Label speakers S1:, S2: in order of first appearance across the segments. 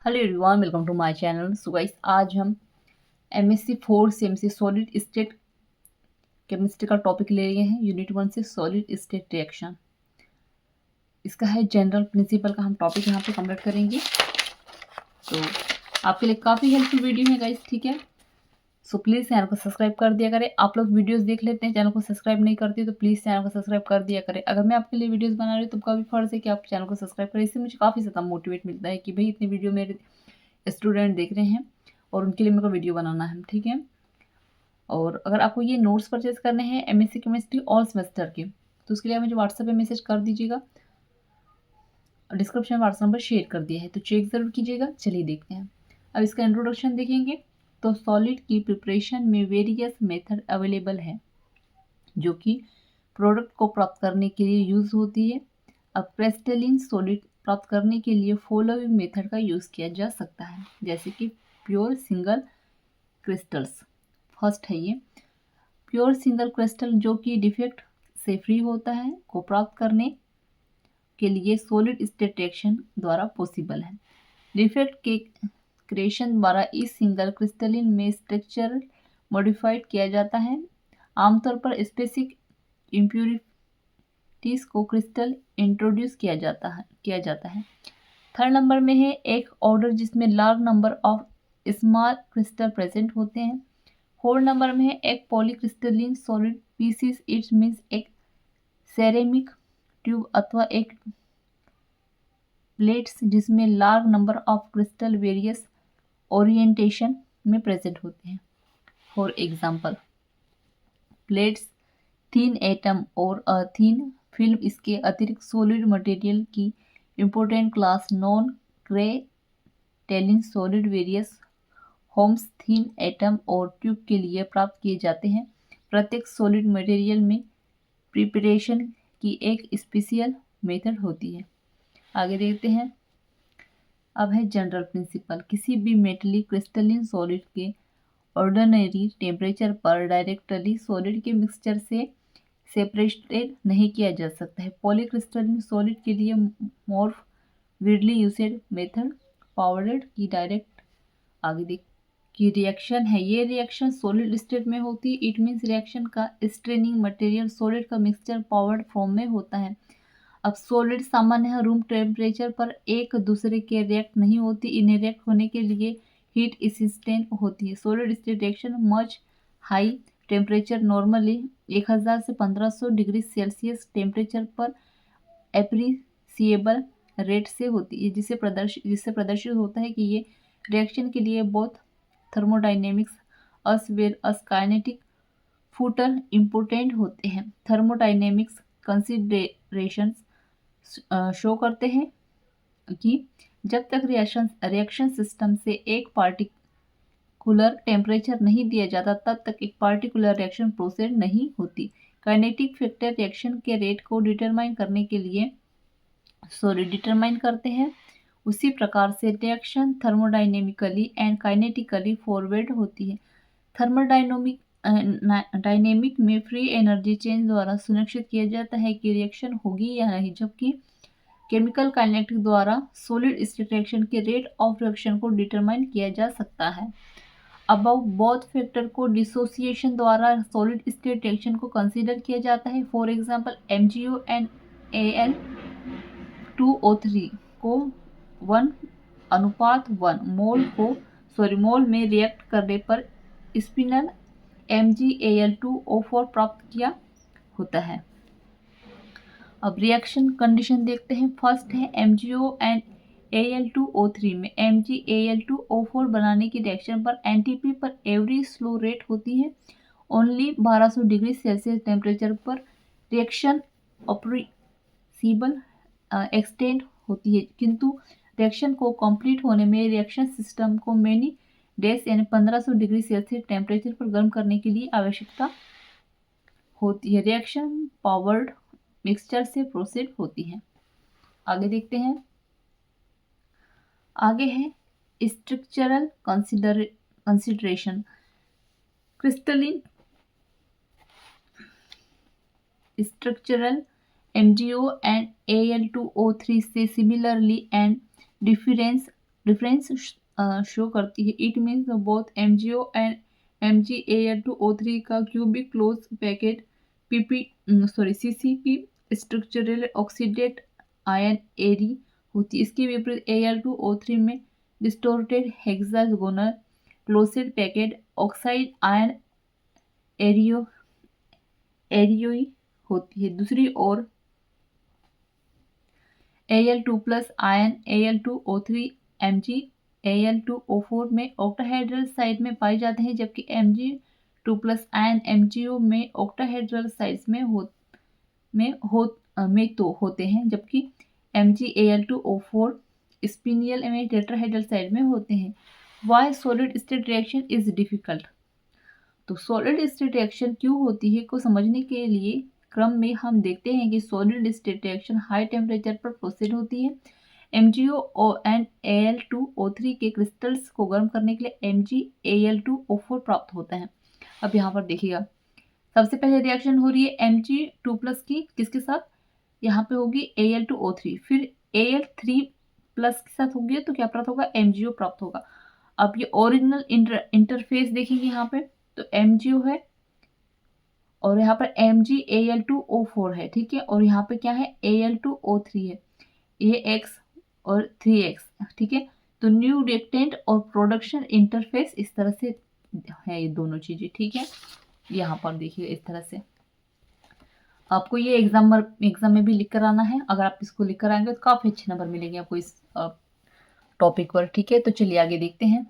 S1: Hello everyone, welcome to my channel. So guys, आज हम MSc 4 sem से solid state chemistry का topic ले रहे हैं। यूनिट 1 से सॉलिड स्टेट रिएक्शन, इसका है जनरल प्रिंसिपल का हम टॉपिक यहाँ पे कंप्लीट करेंगे। तो आपके लिए काफ़ी हेल्पफुल वीडियो है गाइस, ठीक है। सो प्लीज़ चैनल को सब्सक्राइब कर दिया करें। आप लोग वीडियोस देख लेते हैं, चैनल को सब्सक्राइब नहीं करते तो प्लीज़ चैनल को सब्सक्राइब कर दिया करें। अगर मैं आपके लिए वीडियोस बना रही हूँ तो आपका भी फर्ज है कि आप चैनल को सब्सक्राइब करें। इससे मुझे काफ़ी ज़्यादा मोटिवेट मिलता है कि भाई इतनी वीडियो मेरे स्टूडेंट देख रहे हैं और उनके लिए मेरे को वीडियो बनाना है, ठीक है। और अगर आपको ये नोट्स परचेज करने हैं एमएससी केमिस्ट्री ऑल सेमेस्टर के, तो उसके लिए आप मुझे व्हाट्सएप पे मैसेज कर दीजिएगा। डिस्क्रिप्शन में व्हाट्सएप नंबर शेयर कर दिया है, तो चेक ज़रूर कीजिएगा। चलिए देखते हैं। अब इसका इंट्रोडक्शन देखेंगे। तो सॉलिड की प्रिपरेशन में वेरियस मेथड अवेलेबल है जो कि प्रोडक्ट को प्राप्त करने के लिए यूज़ होती है। अब क्रिस्टलिन सॉलिड प्राप्त करने के लिए फॉलोइंग मेथड का यूज़ किया जा सकता है, जैसे कि प्योर सिंगल क्रिस्टल्स। फर्स्ट है ये प्योर सिंगल क्रिस्टल जो कि डिफेक्ट से फ्री होता है को प्राप्त करने के लिए सॉलिड स्टेट रिएक्शन द्वारा पॉसिबल है। डिफेक्ट के क्रिएशन द्वारा इस सिंगल क्रिस्टलिन में स्ट्रक्चर मॉडिफाइड किया जाता है। आमतौर पर स्पेसिफिक इम्प्योरिटीज को क्रिस्टल इंट्रोड्यूस किया जाता है। थर्ड नंबर में है एक ऑर्डर जिसमें large number of small crystal present होते हैं। फोर्थ नंबर में है एक polycrystalline solid pieces. It means एक सेरेमिक ट्यूब अथवा एक प्लेट्स जिसमें large number of crystal various orientation में प्रेजेंट होते हैं। For example plates, thin atom और थीन फिल्म। इसके अतिरिक्त सॉलिड मटेरियल की important class non crystalline solid various होम्स थीन एटम और ट्यूब के लिए प्राप्त किए जाते हैं। प्रत्येक सॉलिड मटेरियल में प्रिपरेशन की एक स्पेशल मेथड होती है। आगे देखते हैं। अब है जनरल प्रिंसिपल। किसी भी मेटलिक क्रिस्टलिन सॉलिड के ऑर्डिनरी टेम्परेचर पर डायरेक्टली सॉलिड के मिक्सचर से सेपरेटेड नहीं किया जा सकता है। पॉलीक्रिस्टलिन सॉलिड के लिए मोर विडली यूज्ड मेथड पाउडर की डायरेक्ट आगे देख की रिएक्शन है। ये रिएक्शन सॉलिड स्टेट में होती है। इट मीन्स रिएक्शन का स्ट्रेनिंग मटेरियल सॉलिड का मिक्सचर पाउडर फॉर्म में होता है। अब सॉलिड सामान्य रूम टेम्परेचर पर एक दूसरे के रिएक्ट नहीं होती। इन्हें रिएक्ट होने के लिए हीट इंसिस्टेंट होती है। Solid state reaction much high temperature normally 1000 से 1500 डिग्री सेल्सियस टेम्परेचर पर एप्रिसिएबल रेट से होती है, जिससे प्रदर्शित होता है कि ये रिएक्शन के लिए बहुत थर्मोडाइनेमिक्स अस वेल अस काइनेटिक फूटर इम्पोर्टेंट होते हैं। थर्मोडाइनेमिक्स कंसिडरेशंस शो करते हैं कि जब तक रिएक्शन सिस्टम से एक पार्टिकुलर टेम्परेचर नहीं दिया जाता तब तक एक पार्टिकुलर रिएक्शन प्रोसेड नहीं होती। काइनेटिक फैक्टर रिएक्शन के रेट को डिटरमाइन करने के लिए डिटरमाइन करते हैं। उसी प्रकार से reaction thermodynamically and kinetically forward होती है। डायनेमिक में फ्री एनर्जी चेंज द्वारा सुनिश्चित किया जाता है कि रिएक्शन होगी या नहीं, जबकि केमिकल काइनेटिक द्वारा सॉलिड स्टेट रिएक्शन के रेट ऑफ रिएक्शन को डिटरमाइन किया जा सकता है। अबव बोथ फैक्टर को डिसोसिएशन द्वारा सॉलिड स्टेट रिएक्शन को कंसीडर किया जाता है। For example MgO and Al2O3 को 1:1 मोल में रिएक्ट करने पर स्पिनल MgAl2O4 प्राप्त किया होता है। अब रिएक्शन कंडीशन देखते हैं। फर्स्ट है MgO एंड Al2O3 में MgAl2O4 बनाने की रिएक्शन पर NTP पर एवरी स्लो रेट होती है। ओनली 1200 डिग्री सेल्सियस टेम्परेचर पर रिएक्शन ऑपरेसिबल एक्सटेंड होती है, किंतु रिएक्शन को कंप्लीट होने में रिएक्शन सिस्टम को मेनी डेज यानी 1500 डिग्री सेल्सियस टेम्परेचर पर गर्म करने के लिए आवश्यकता होती है। रिएक्शन पावर्ड मिक्सचर से प्रोसीड होती है। आगे देखते हैं। आगे है structural consideration. Crystalline structural MgO and Al2O3 से similarly and difference difference show करती है। It means both MgO and MgAl2O3 का cubic close packed CCP structural oxide ion array होती है। इसके विपरीत Al2O3 में distorted hexagonal closed packed oxide ion एरियोई होती है। दूसरी ओर Al2+ आयन Al2O3 MgAl2O4 में ऑक्टाहेड्रल साइड में पाए जाते हैं, जबकि Mg2+ आयन MgO में ऑक्टाहेड्रल साइड्स में होते हैं, जबकि MgAl2O4 स्पिनियल में टेट्राहेड्रल साइड में होते हैं। Why solid state reaction is difficult. तो सॉलिड स्टेट रिएक्शन क्यों होती है को समझने के लिए क्रम में हम देखते हैं कि solid state reaction high temperature पर प्रोसीड होती है। MgO एंड Al2O3 के क्रिस्टल्स को गर्म करने के लिए MgAl2O4 प्राप्त होता है। अब यहाँ पर देखिएगा, सबसे पहले रिएक्शन हो रही है Mg2+ की किसके साथ, यहाँ पे होगी Al2O3, फिर Al3+ के साथ होगी तो क्या प्राप्त होगा, MgO प्राप्त होगा। अब ये ओरिजिनल इंटरफेस देखेंगे यहाँ पे, तो MgO है और यहाँ पर MgAl2O4 है, ठीक है, और यहाँ पे क्या है, Al2O3 है, ये X और 3X, ठीक है। तो न्यू रिएक्टेंट और प्रोडक्शन इंटरफेस इस तरह से है, ये दोनों चीजें, ठीक है। यहाँ पर देखिए इस तरह से आपको ये एग्जाम में भी लिख कर आना है। अगर आप इसको लिख कर आएंगे तो काफी अच्छे नंबर मिलेंगे आपको इस टॉपिक पर, ठीक है। तो चलिए आगे देखते हैं।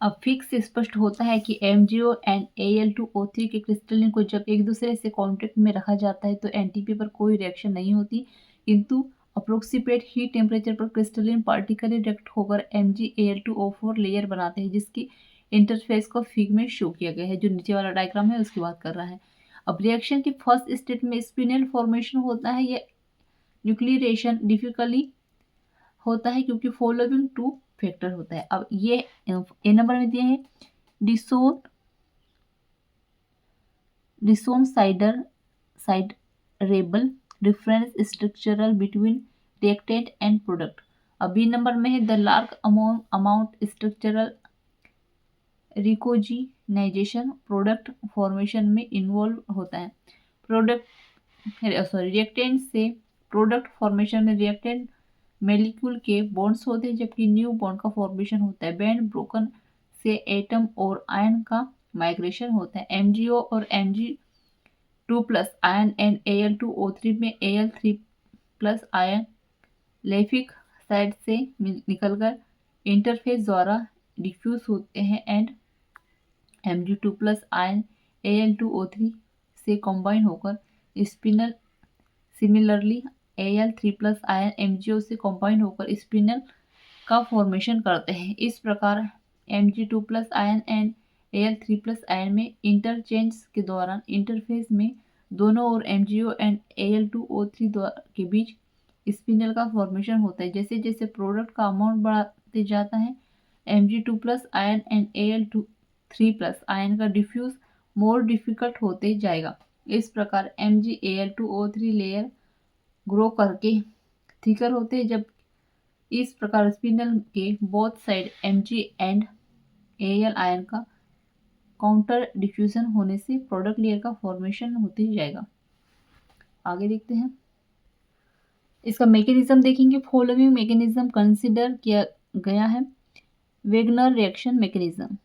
S1: अब फिक्स स्पष्ट होता है कि MgO एंड Al2O3 के क्रिस्टलिन को जब एक दूसरे से कांटेक्ट में रखा जाता है तो एनटीपी पर कोई रिएक्शन नहीं होती, किंतु अप्रोक्सीमेट हीट टेम्परेचर पर क्रिस्टलिन पार्टिकल रिएक्ट होकर MgAl2O4 लेयर बनाते हैं, जिसकी इंटरफेस को फिग में शो किया गया है। जो नीचे वाला डायग्राम है उसकी बात कर रहा है। अब रिएक्शन की फर्स्ट स्टेट में स्पिनल फॉर्मेशन होता है, यह न्यूक्लियरेशन डिफिकल्टली होता है क्योंकि फॉलोइंग टू फैक्टर होता है। अब ये ए नंबर में दिए हैं डिसोन considerable difference structural between reactant and product. अब बी नंबर में है the large amount structural reorganisation product formation में इन्वॉल्व होता है। रिएक्टेंट से प्रोडक्ट फॉर्मेशन में रिएक्टेंट मेलिक्यूल के बॉन्ड्स होते हैं, जबकि न्यू बॉन्ड का फॉर्मेशन होता है। बैंड ब्रोकन से एटम और आयन का माइग्रेशन होता है। MgO और Mg2+ आयन एंड Al2O3 में Al3+ आयन लेफिक साइड से निकलकर इंटरफेस द्वारा डिफ्यूज होते हैं एंड Mg2+ आयन Al2O3 से कंबाइन होकर spinel similarly Al3+ ion MgO से कंबाइन होकर स्पिनल का फॉर्मेशन करते हैं। इस प्रकार Mg2+ ion and Al3+ ion में इंटरचेंज के दौरान इंटरफेस में दोनों ओर MgO एंड Al2O3 के बीच स्पिनल का फॉर्मेशन होता है। जैसे जैसे प्रोडक्ट का अमाउंट बढ़ाते जाता है, Mg2+ आयन एंड Al3+ आयन का डिफ्यूज मोर डिफिकल्ट होते जाएगा। इस प्रकार MgAl2O3 लेयर ग्रो करके थिकर होते हैं। जब इस प्रकार स्पिनल के both side Mg and Al ion का काउंटर डिफ्यूजन होने से प्रोडक्ट लेयर का फॉर्मेशन होते जाएगा। आगे देखते हैं, इसका मैकेनिज्म देखेंगे। फॉलोइंग मैकेनिज्म कंसिडर किया गया है। वेगनर रिएक्शन मैकेनिज्म,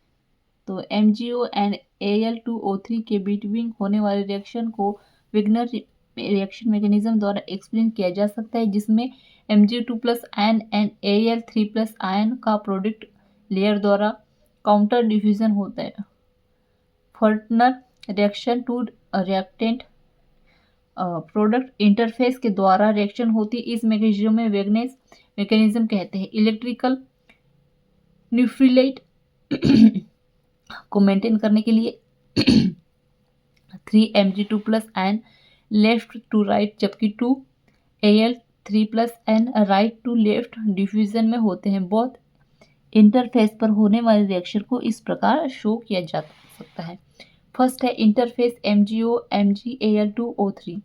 S1: तो MgO एंड Al2O3 के बिटवीन होने वाले रिएक्शन को वेगनर रिएक्शन मैकेनिज्म द्वारा एक्सप्लेन किया जा सकता है, जिसमें Mg2+ आयन एंड Al3+ आयन का प्रोडक्ट लेयर द्वारा काउंटर डिफ्यूजन होता है। Further reaction to reactant product interface के द्वारा रिएक्शन होती है। इस मैकेनिज्म में वेगनेस मैकेनिज्म कहते हैं। इलेक्ट्रिकल न्यूट्रलाइट को मेंटेन करने के लिए 3 Mg2+ ion left to right जबकि 2 Al3+ and right to left diffusion में होते हैं। बहुत इंटरफेस पर होने वाले रिएक्शन को इस प्रकार शो किया जा सकता है। फर्स्ट है इंटरफेस MgO MgAl2O3,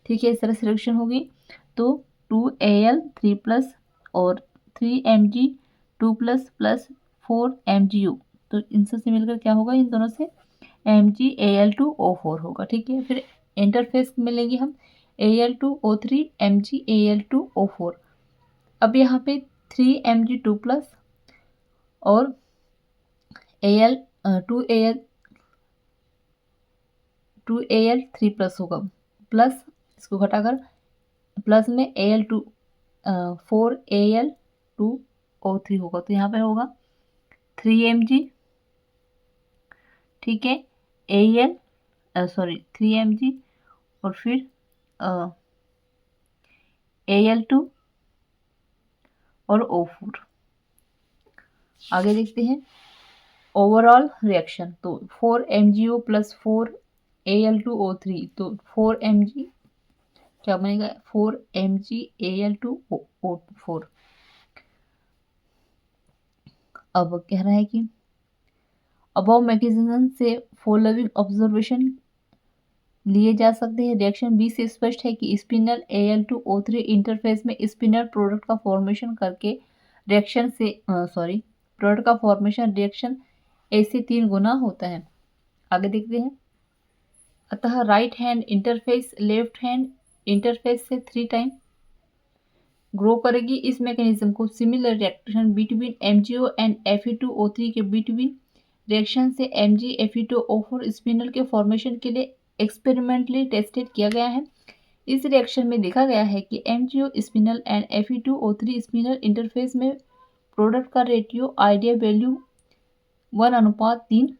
S1: ठीक है, इस तरह से रिएक्शन होगी तो 2 Al3+ और 3Mg2+ प्लस 4Mgu, तो इन सब से मिलकर क्या होगा, इन दोनों से MgAl2O4 होगा। ठीक है, फिर इंटरफेस मिलेंगे हम Al2O3 MgAl2O4। अब यहाँ पे 3Mg2 प्लस और Al 2Al3 प्लस होगा, प्लस इसको घटाकर प्लस में Al2 4Al2O3 होगा, तो यहाँ पे होगा 3Mg, ठीक है, 3Mg और फिर Al2 और O4। आगे देखते हैं ओवरऑल रिएक्शन, तो 4MgO प्लस 4Al2O3, तो 4Mg क्या बनेगा, 4MgAl2O4। अब कह रहा है कि अबव मैकेनिज्म से फॉलोइंग ऑब्जर्वेशन लिए जा सकते हैं। रिएक्शन बी से स्पष्ट है कि स्पिनल Al2O3 इंटरफेस में स्पिनल प्रोडक्ट का फॉर्मेशन करके रिएक्शन से प्रोडक्ट का फॉर्मेशन रिएक्शन ए से 3 गुना होता है। आगे देखते हैं, अतः right hand interface left hand interface से 3 टाइम ग्रो करेगी। इस मैकेनिज्म को similar reaction between MgO and Fe2O3 के बिटवीन रिएक्शन से MgFe2O4 स्पिनल के फॉर्मेशन के लिए एक्सपेरिमेंटली टेस्टेड किया गया है। इस रिएक्शन में देखा गया है कि MgO spinel and Fe2O3 spinel interface में प्रोडक्ट का रेटियो आइडियल वैल्यू 1:3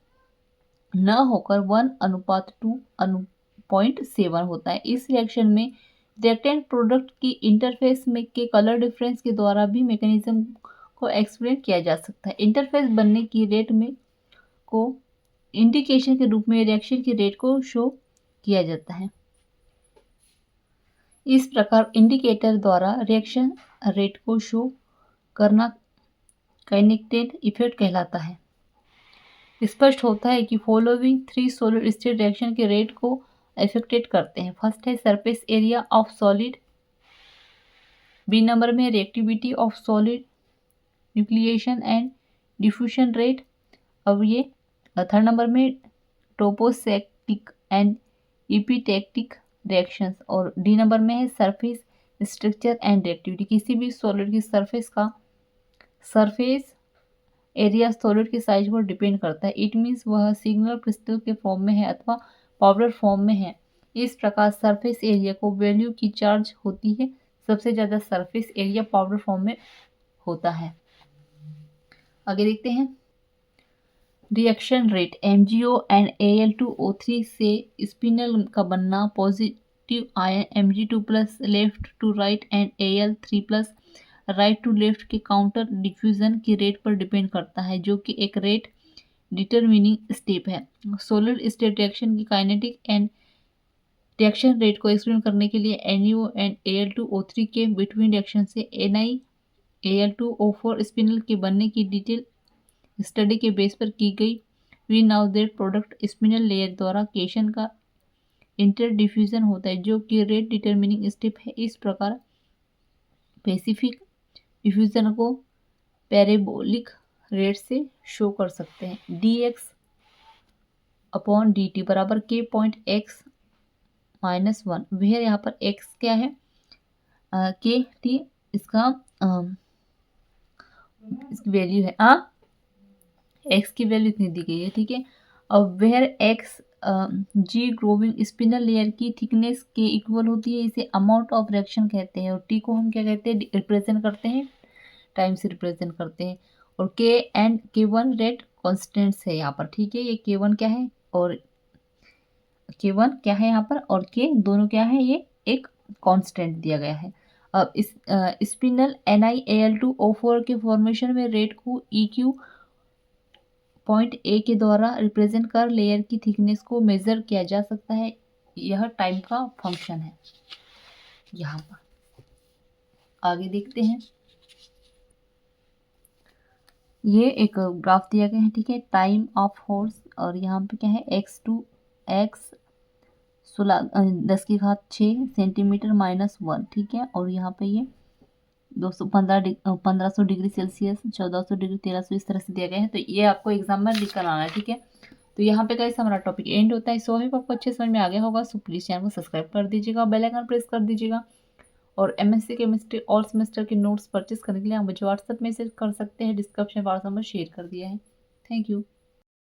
S1: न होकर 1:2.7 होता है। इस रिएक्शन में रिएक्टेंट प्रोडक्ट की इंटरफेस में के कलर डिफरेंस के द्वारा भी मैकेनिज्म को एक्सप्लेन किया जा सकता है। इंटरफेस बनने की रेट में को इंडिकेशन के रूप में रिएक्शन की रेट को शो किया जाता है। इस प्रकार इंडिकेटर द्वारा रिएक्शन रेट को शो करना काइनेटेड इफेक्ट कहलाता है। स्पष्ट होता है कि फॉलोइंग 3 सॉलिड स्टेट रिएक्शन के रेट को अफेक्टेड करते हैं। फर्स्ट है surface area of solid, B number में reactivity of solid, nucleation and diffusion rate, अब ये थर्ड नंबर में टोपोसेक्टिक एंड इपिटेक्टिक रिएक्शंस, और डी नंबर में है सरफेस स्ट्रक्चर एंड रिएक्टिविटी। किसी भी सॉलिड की सरफेस एरिया सॉलिड के साइज पर डिपेंड करता है। इट मीन्स वह सिग्नल क्रिस्टल के फॉर्म में है अथवा पाउडर फॉर्म में है। इस प्रकार सरफेस एरिया को वैल्यू की चार्ज होती है। सबसे ज़्यादा सरफेस एरिया पाउडर फॉर्म में होता है। आगे देखते हैं, reaction rate MgO and Al2O3 से स्पिनल का बनना, positive ion Mg2 plus left to right and Al3 plus right to left के काउंटर डिफ्यूजन की रेट पर डिपेंड करता है, जो कि एक रेट डिटरमिनिंग स्टेप है। सॉलिड स्टेट रिएक्शन की काइनेटिक एंड रिएक्शन रेट को एक्सप्लेन करने के लिए NaO एंड Al2O3 के बिटवीन रिएक्शन से NiAl2O4 स्पिनल के बनने की डिटेल स्टडी के बेस पर की गई। We now that product spinel layer द्वारा केशन का इंटर डिफ्यूजन होता है, जो कि रेट डिटरमिनिंग स्टेप है। इस प्रकार स्पेसिफिक डिफ्यूजन को पैराबोलिक रेट से शो कर सकते हैं। dx/dt बराबर k.x-1, वह यहाँ पर x क्या है, kt इसका इसकी वैल्यू है, x की वैल्यू इतनी दी गई है, ठीक है। अब where x g growing spinel layer की थिकनेस के इक्वल होती है, इसे अमाउंट ऑफ रिएक्शन कहते हैं, और t को हम क्या कहते हैं, रिप्रेजेंट करते हैं, टाइम से रिप्रेजेंट करते हैं। और k and k1 rate constants है यहाँ पर, ठीक है। ये k1 क्या है और k1 क्या है यहाँ पर, और k दोनों क्या है, ये एक कांस्टेंट दिया गया है। अब इस स्पिनल NiAl2O4 के फॉर्मेशन में रेट को EQ पॉइंट A के द्वारा रिप्रेजेंट कर लेयर की थिकनेस को मेजर किया जा सकता है। यह टाइम का फंक्शन है यहाँ पर। आगे देखते हैं, ये एक ग्राफ दिया गया है, ठीक है, टाइम ऑफ हॉर्स, और यहाँ पे क्या है x2 x 10⁻6 सेंटीमीटर -1, ठीक है। और यहाँ पे ये 1500 डिग्री सेल्सियस, 1400 डिग्री, 1300, इस तरह से दिया गया है। तो ये आपको एग्जाम में लिख कर आना है, ठीक है। तो यहाँ पे गाइस हमारा टॉपिक एंड होता है। सो होप आपको अच्छे समझ में आ गया होगा। सो प्लीज़ चैनल को सब्सक्राइब कर दीजिएगा, बेल आइकन प्रेस कर दीजिएगा। और एमएससी केमिस्ट्री ऑल सेमेस्टर के नोट्स परचेस करने के लिए आप मुझे व्हाट्सएप मैसेज कर सकते हैं, डिस्क्रिप्शन व्हाट्सएप में शेयर कर दिया है। Thank you.